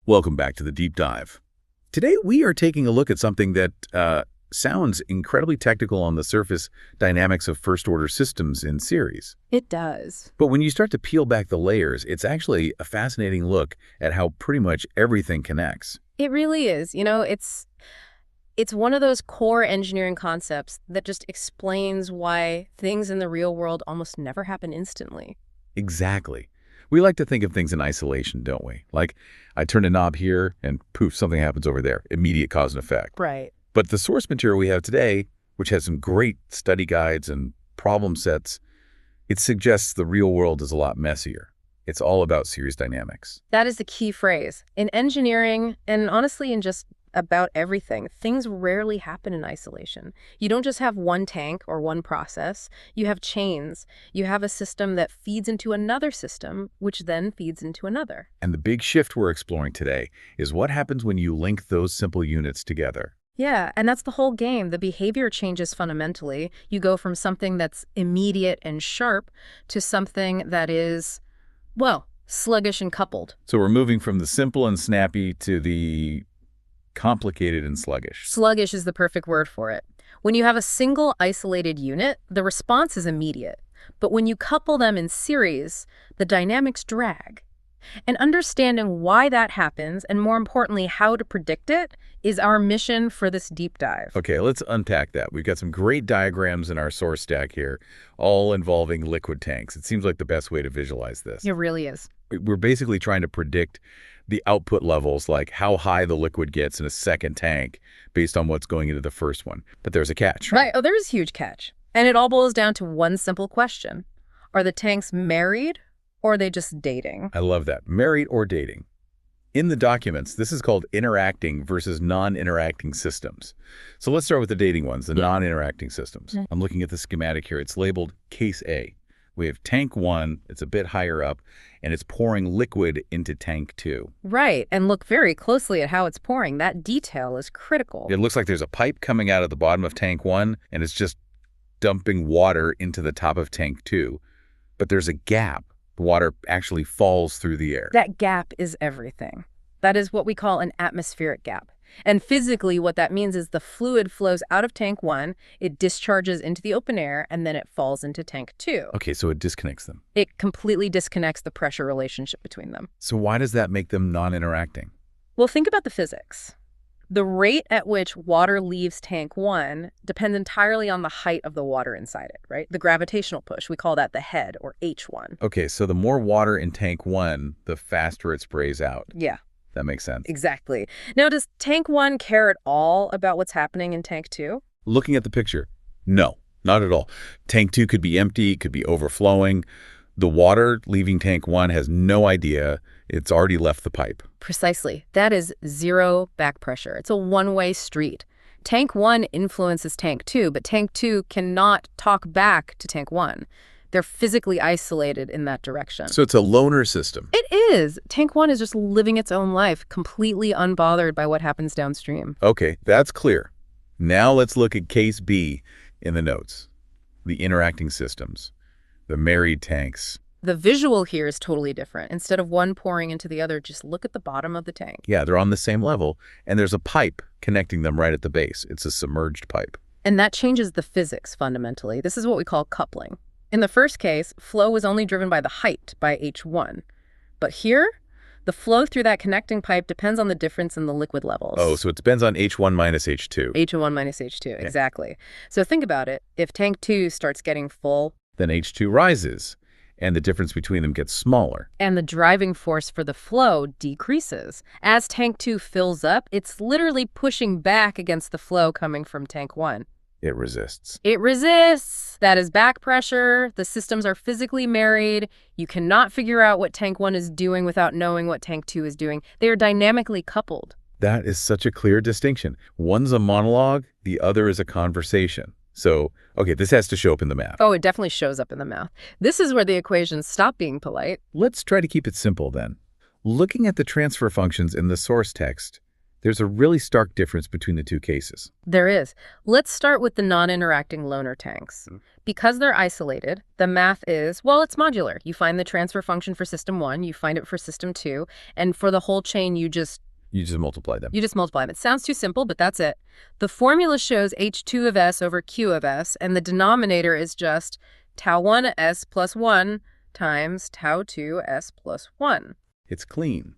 Welcome back to the Deep Dive. Today we are taking a look at something that sounds incredibly technical on the surface, dynamics of first-order systems in series. It does. But when you start to peel back the layers, it's actually a fascinating look at how pretty much everything connects. It really is. It's one of those core engineering concepts that just explains why things in the real world almost never happen instantly. Exactly. We like to think of things in isolation, don't we? Like, I turn a knob here and poof, something happens over there. Immediate cause and effect. Right. But the source material we have today, which has some great study guides and problem sets, it suggests the real world is a lot messier. It's all about series dynamics. That is the key phrase. In engineering, and honestly in just about everything, things rarely happen in isolation. You don't just have one tank or one process. You have chains. You have a system that feeds into another system, which then feeds into another. And the big shift we're exploring today is what happens when you link those simple units together. Yeah, and that's the whole game. The behavior changes fundamentally. You go from something that's immediate and sharp to something that is, well, sluggish and coupled. So we're moving from the simple and snappy to the complicated and sluggish. Sluggish is the perfect word for it. When you have a single isolated unit, the response is immediate. But when you couple them in series, the dynamics drag. And understanding why that happens, and more importantly, how to predict it, is our mission for this deep dive. Okay, let's unpack that. We've got some great diagrams in our source stack here, all involving liquid tanks. It seems like the best way to visualize this. It really is. We're basically trying to predict the output levels, like how high the liquid gets in a second tank based on what's going into the first one. But there's a catch. Right. Oh, there's a huge catch. And it all boils down to one simple question. Are the tanks married or are they just dating? I love that. Married or dating. In the documents, this is called interacting versus non-interacting systems. So let's start with the dating ones, the non-interacting systems. I'm looking at the schematic here. It's labeled Case A. We have tank 1, it's a bit higher up, and it's pouring liquid into tank 2. Right, and look very closely at how it's pouring. That detail is critical. It looks like there's a pipe coming out of the bottom of tank 1, and it's just dumping water into the top of tank 2. But there's a gap. The water actually falls through the air. That gap is everything. That is what we call an atmospheric gap. And physically, what that means is the fluid flows out of tank 1, it discharges into the open air, and then it falls into tank 2. Okay, so it disconnects them. It completely disconnects the pressure relationship between them. So why does that make them non-interacting? Well, think about the physics. The rate at which water leaves tank 1 depends entirely on the height of the water inside it, right? The gravitational push, we call that the head, or H1. Okay, so the more water in tank 1, the faster it sprays out. Yeah. That makes sense. Exactly. Now, does tank 1 care at all about what's happening in tank 2? Looking at the picture, no, not at all. Tank 2 could be empty, could be overflowing. The water leaving tank 1 has no idea it's already left the pipe. Precisely. That is zero back pressure. It's a one-way street. Tank 1 influences tank 2, but tank 2 cannot talk back to tank 1. They're physically isolated in that direction. So it's a loner system. It is. Tank 1 is just living its own life, completely unbothered by what happens downstream. Okay, that's clear. Now let's look at case B in the notes. The interacting systems, the married tanks. The visual here is totally different. Instead of one pouring into the other, just look at the bottom of the tank. Yeah, they're on the same level, and there's a pipe connecting them right at the base. It's a submerged pipe. And that changes the physics fundamentally. This is what we call coupling. In the first case, flow was only driven by the height, by H1. But here, the flow through that connecting pipe depends on the difference in the liquid levels. Oh, so it depends on H1 minus H2. H1 minus H2, okay. Exactly. So think about it. If tank 2 starts getting full, then H2 rises, and the difference between them gets smaller. And the driving force for the flow decreases. As tank 2 fills up, it's literally pushing back against the flow coming from tank 1. It resists. It resists. That is back pressure. The systems are physically married. You cannot figure out what tank 1 is doing without knowing what tank 2 is doing. They are dynamically coupled. That is such a clear distinction. One's a monologue, the other is a conversation. So, okay, this has to show up in the math. Oh, it definitely shows up in the math. This is where the equations stop being polite. Let's try to keep it simple then. Looking at the transfer functions in the source text, There's a really stark difference between the two cases. There is. Let's start with the non-interacting loaner tanks. Because they're isolated, the math is, well, it's modular. You find the transfer function for system 1, you find it for system 2, and for the whole chain, you just multiply them. It sounds too simple, but that's it. The formula shows H2 of S over Q of S, and the denominator is just tau 1 S plus 1 times tau 2 S plus 1. It's clean.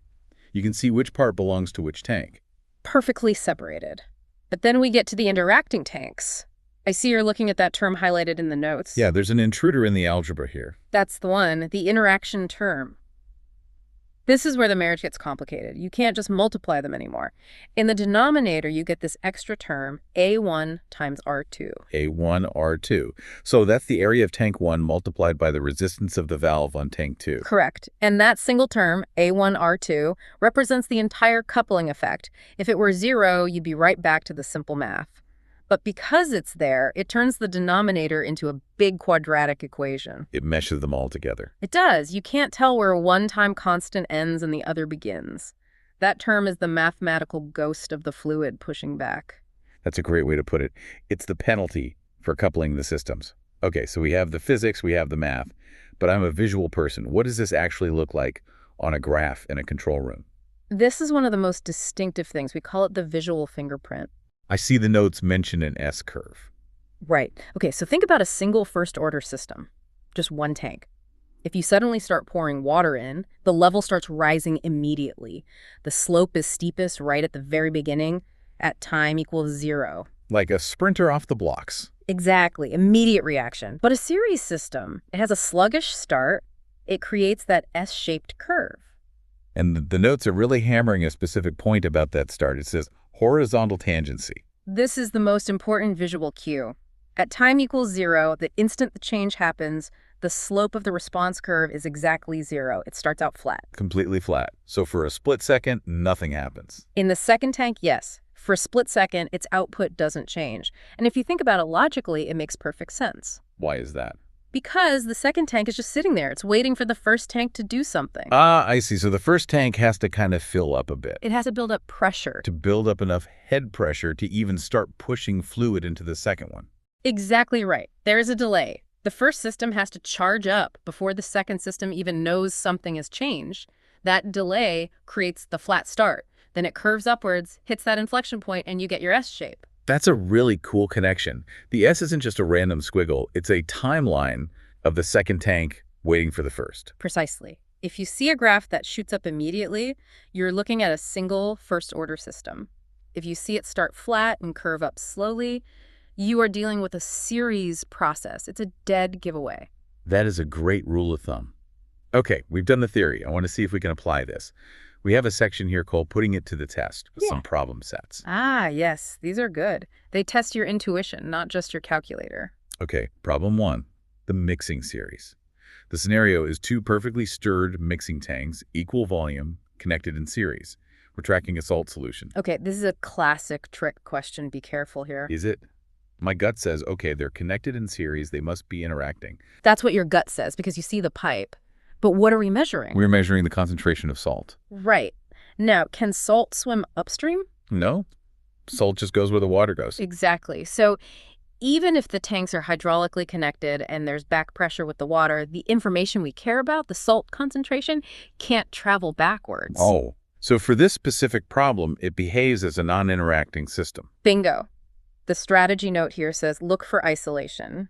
You can see which part belongs to which tank. Perfectly separated. But then we get to the interacting tanks. I see you're looking at that term highlighted in the notes. Yeah, there's an intruder in the algebra here. That's the one, the interaction term. This is where the marriage gets complicated. You can't just multiply them anymore. In the denominator, you get this extra term, A1 times R2. A1, R2. So that's the area of tank 1 multiplied by the resistance of the valve on tank 2. Correct. And that single term, A1, R2, represents the entire coupling effect. If it were 0, you'd be right back to the simple math. But because it's there, it turns the denominator into a big quadratic equation. It meshes them all together. It does. You can't tell where one time constant ends and the other begins. That term is the mathematical ghost of the fluid pushing back. That's a great way to put it. It's the penalty for coupling the systems. Okay, so we have the physics, we have the math, but I'm a visual person. What does this actually look like on a graph in a control room? This is one of the most distinctive things. We call it the visual fingerprint. I see the notes mention an S-curve. Right. Okay, so think about a single first-order system, just one tank. If you suddenly start pouring water in, the level starts rising immediately. The slope is steepest right at the very beginning, at time equals 0. Like a sprinter off the blocks. Exactly, immediate reaction. But a series system, it has a sluggish start. It creates that S-shaped curve. And the notes are really hammering a specific point about that start. It says horizontal tangency. This is the most important visual cue. At time equals 0, the instant the change happens, the slope of the response curve is exactly 0. It starts out flat. Completely flat. So for a split second, nothing happens. In the second tank, yes. For a split second, its output doesn't change. And if you think about it logically, it makes perfect sense. Why is that? Because the second tank is just sitting there. It's waiting for the first tank to do something. Ah, I see. So the first tank has to kind of fill up a bit. It has to build up pressure. To build up enough head pressure to even start pushing fluid into the second one. Exactly right. There is a delay. The first system has to charge up before the second system even knows something has changed. That delay creates the flat start. Then it curves upwards, hits that inflection point, and you get your S shape. That's a really cool connection. The S isn't just a random squiggle. It's a timeline of the second tank waiting for the first. Precisely. If you see a graph that shoots up immediately, you're looking at a single first-order system. If you see it start flat and curve up slowly, you are dealing with a series process. It's a dead giveaway. That is a great rule of thumb. Okay, we've done the theory. I want to see if we can apply this. We have a section here called Putting It to the Test with some problem sets. Ah, yes. These are good. They test your intuition, not just your calculator. Okay, problem 1, the mixing series. The scenario is 2 perfectly stirred mixing tanks, equal volume, connected in series. We're tracking a salt solution. Okay, this is a classic trick question. Be careful here. Is it? My gut says, okay, they're connected in series. They must be interacting. That's what your gut says because you see the pipe. But what are we measuring? We're measuring the concentration of salt. Right. Now, can salt swim upstream? No. Salt just goes where the water goes. Exactly. So even if the tanks are hydraulically connected and there's back pressure with the water, the information we care about, the salt concentration, can't travel backwards. Oh. So for this specific problem, it behaves as a non-interacting system. Bingo. The strategy note here says look for isolation.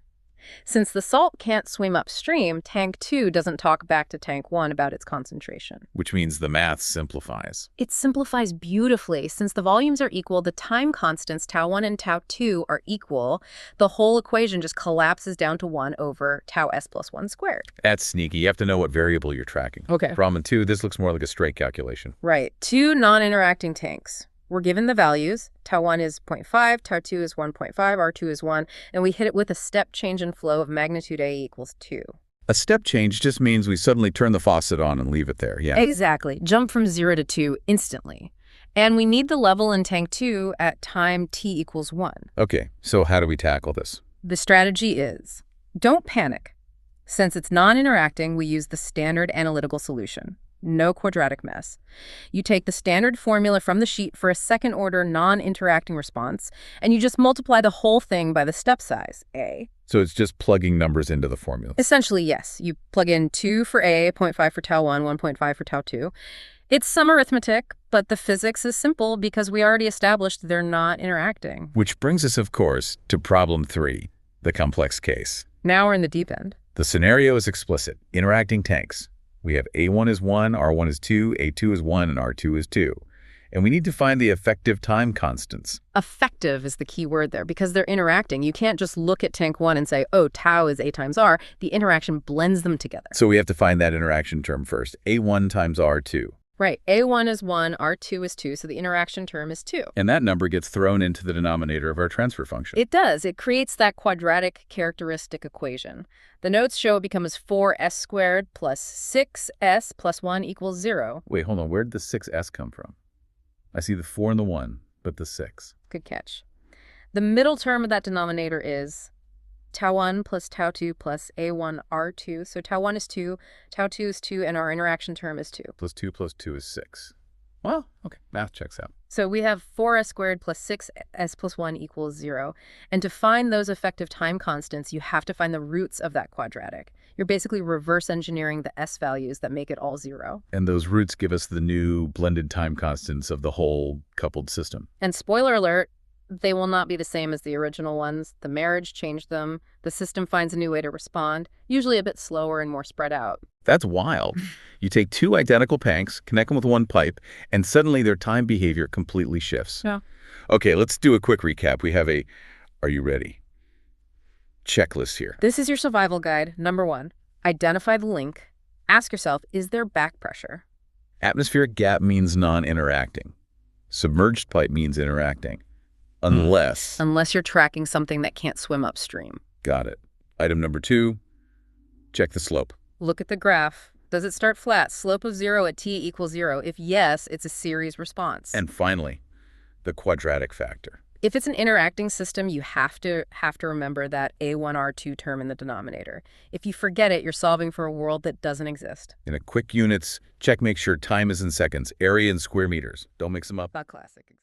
Since the salt can't swim upstream, tank 2 doesn't talk back to tank 1 about its concentration. Which means the math simplifies. It simplifies beautifully. Since the volumes are equal, the time constants, tau 1 and tau 2, are equal. The whole equation just collapses down to 1 over tau s plus 1 squared. That's sneaky. You have to know what variable you're tracking. Okay. Problem 2, this looks more like a straight calculation. Right. 2 non-interacting tanks. We're given the values. Tau 1 is 0.5, tau 2 is 1.5, R2 is 1, and we hit it with a step change in flow of magnitude A equals 2. A step change just means we suddenly turn the faucet on and leave it there, yeah. Exactly. Jump from 0 to 2 instantly. And we need the level in tank 2 at time t equals 1. Okay, so how do we tackle this? The strategy is, don't panic. Since it's non-interacting, we use the standard analytical solution. No quadratic mess. You take the standard formula from the sheet for a second-order non-interacting response, and you just multiply the whole thing by the step size, A. So it's just plugging numbers into the formula. Essentially, yes. You plug in 2 for A, 0.5 for tau 1, 1.5 for tau 2. It's some arithmetic, but the physics is simple because we already established they're not interacting. Which brings us, of course, to problem 3, the complex case. Now we're in the deep end. The scenario is explicit. Interacting tanks. We have A1 is 1, R1 is 2, A2 is 1, and R2 is 2. And we need to find the effective time constants. Effective is the key word there because they're interacting. You can't just look at tank 1 and say, oh, tau is A times R. The interaction blends them together. So we have to find that interaction term first. A1 times R2. Right. A1 is 1, R2 is 2, so the interaction term is 2. And that number gets thrown into the denominator of our transfer function. It does. It creates that quadratic characteristic equation. The notes show it becomes 4s squared plus 6s plus 1 equals 0. Wait, hold on. Where did the 6s come from? I see the 4 and the 1, but the 6. Good catch. The middle term of that denominator is tau 1 plus tau 2 plus A1 R2. So tau 1 is 2, tau 2 is 2, and our interaction term is 2. Plus 2 is 6. Well, okay, math checks out. So we have 4s squared plus 6s plus 1 equals 0. And to find those effective time constants, you have to find the roots of that quadratic. You're basically reverse engineering the s values that make it all 0. And those roots give us the new blended time constants of the whole coupled system. And spoiler alert, they will not be the same as the original ones. The marriage changed them. The system finds a new way to respond, usually a bit slower and more spread out. That's wild. You take two identical tanks, connect them with one pipe, and suddenly their time behavior completely shifts. Yeah. Okay, let's do a quick recap. We have a, are you ready? Checklist here. This is your survival guide. Number 1, identify the link. Ask yourself, is there back pressure? Atmospheric gap means non-interacting. Submerged pipe means interacting. Unless you're tracking something that can't swim upstream. Got it. Item number 2, check the slope. Look at the graph. Does it start flat? Slope of 0 at t equals 0. If yes, it's a series response. And finally, the quadratic factor. If it's an interacting system, you have to remember that A1R2 term in the denominator. If you forget it, you're solving for a world that doesn't exist. In a quick units, check make sure time is in seconds, area in square meters. Don't mix them up. A classic.